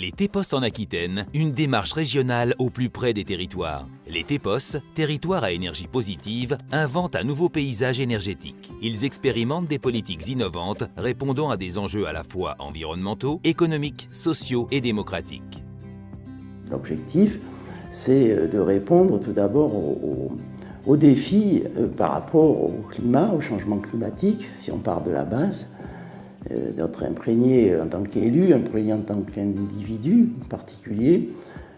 Les TEPOS en Aquitaine, une démarche régionale au plus près des territoires. Les TEPOS, territoires à énergie positive, inventent un nouveau paysage énergétique. Ils expérimentent des politiques innovantes répondant à des enjeux à la fois environnementaux, économiques, sociaux et démocratiques. L'objectif, c'est de répondre tout d'abord aux défis par rapport au climat, au changement climatique, si on part de la base, d'être imprégné en tant qu'élu, imprégné en tant qu'individu particulier,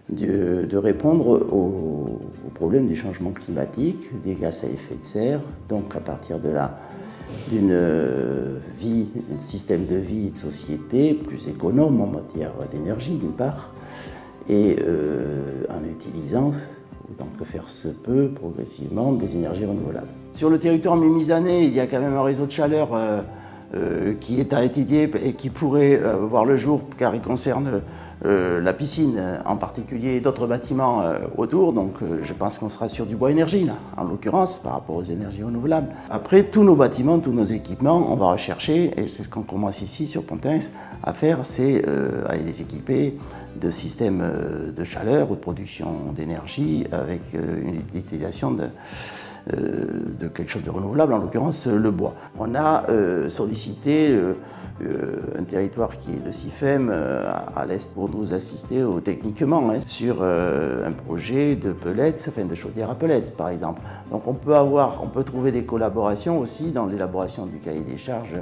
de répondre aux problèmes du changement climatique, des gaz à effet de serre, donc à partir de là, d'un système de vie et de société plus économe en matière d'énergie d'une part, et en utilisant, autant que faire se peut, progressivement des énergies renouvelables. Sur le territoire mémisanais, il y a quand même un réseau de chaleur qui est à étudier et qui pourrait voir le jour car il concerne la piscine en particulier et d'autres bâtiments autour. Donc je pense qu'on sera sur du bois énergie là, en l'occurrence par rapport aux énergies renouvelables. Après, tous nos bâtiments, tous nos équipements, on va rechercher, et c'est ce qu'on commence ici sur Pontins à faire, c'est à les équiper de systèmes de chaleur ou de production d'énergie avec une utilisation de quelque chose de renouvelable, en l'occurrence le bois. On a sollicité un territoire qui est le CIFEM à l'est pour nous assister techniquement sur un projet de pellets, enfin de chaudière à pellets par exemple. Donc on peut trouver des collaborations aussi dans l'élaboration du cahier des charges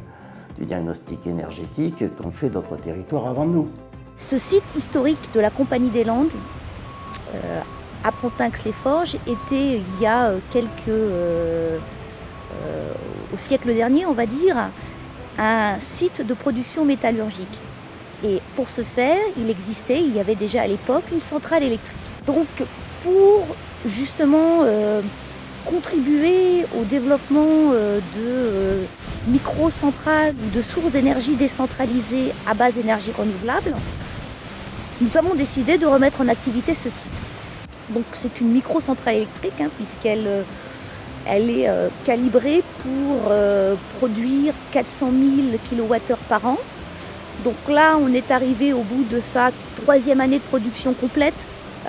du diagnostic énergétique qu'ont fait d'autres territoires avant nous. Ce site historique de la Compagnie des Landes à Pontins-les-Forges était il y a au siècle dernier, on va dire, un site de production métallurgique. Et pour ce faire, il y avait déjà à l'époque une centrale électrique. Donc pour justement contribuer au développement de micro-centrales ou de sources d'énergie décentralisées à base d'énergie renouvelable, nous avons décidé de remettre en activité ce site. Donc c'est une micro-centrale électrique puisqu'elle est calibrée pour produire 400 000 kWh par an. Donc là, on est arrivé au bout de sa 3e année de production complète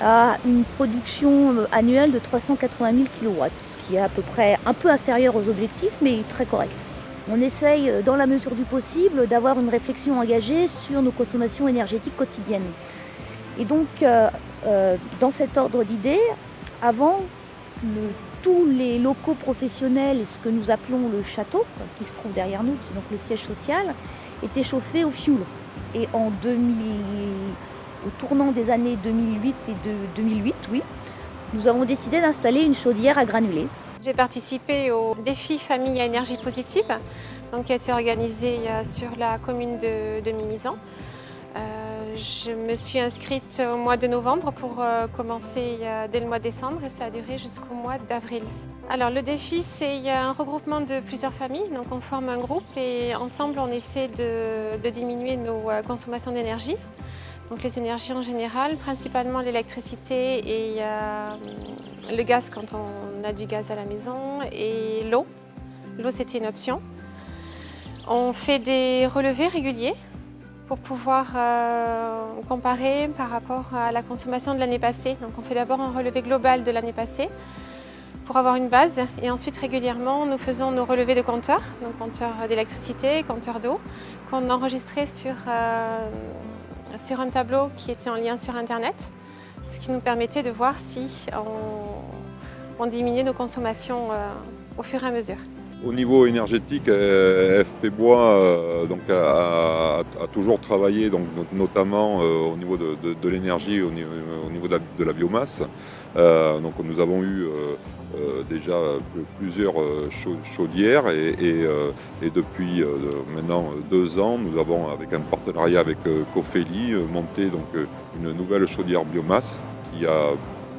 à une production annuelle de 380 000 kW, ce qui est à peu près un peu inférieur aux objectifs, mais très correct. On essaye, dans la mesure du possible, d'avoir une réflexion engagée sur nos consommations énergétiques quotidiennes. Et donc, dans cet ordre d'idées, avant, tous les locaux professionnels et ce que nous appelons le château, qui se trouve derrière nous, qui est donc le siège social, étaient chauffés au fioul. Et au tournant des années 2008 et 2008, nous avons décidé d'installer une chaudière à granulés. J'ai participé au défi famille à énergie positive, donc qui a été organisé sur la commune de Mimizan. Je me suis inscrite au mois de novembre pour commencer dès le mois de décembre et ça a duré jusqu'au mois d'avril. Alors le défi, c'est un regroupement de plusieurs familles, donc on forme un groupe et ensemble on essaie de diminuer nos consommations d'énergie. Donc les énergies en général, principalement l'électricité et le gaz quand on a du gaz à la maison et l'eau. L'eau c'était une option. On fait des relevés réguliers pour pouvoir comparer par rapport à la consommation de l'année passée. Donc on fait d'abord un relevé global de l'année passée pour avoir une base et ensuite régulièrement nous faisons nos relevés de compteurs, donc compteurs d'électricité, compteurs d'eau, qu'on enregistrait sur un tableau qui était en lien sur internet, ce qui nous permettait de voir si on diminuait nos consommations au fur et à mesure. Au niveau énergétique, FP Bois a toujours travaillé, notamment au niveau de l'énergie, au niveau de la biomasse. Donc nous avons eu déjà plusieurs chaudières et depuis maintenant 2 ans, nous avons, avec un partenariat avec Cofeli, monté une nouvelle chaudière biomasse qui a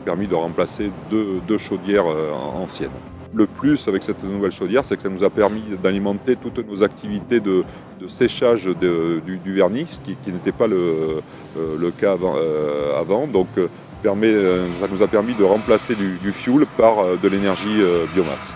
permis de remplacer deux chaudières anciennes. Le plus avec cette nouvelle chaudière, c'est que ça nous a permis d'alimenter toutes nos activités de séchage du vernis, ce qui n'était pas le cas avant. Donc ça nous a permis de remplacer du fioul par de l'énergie biomasse.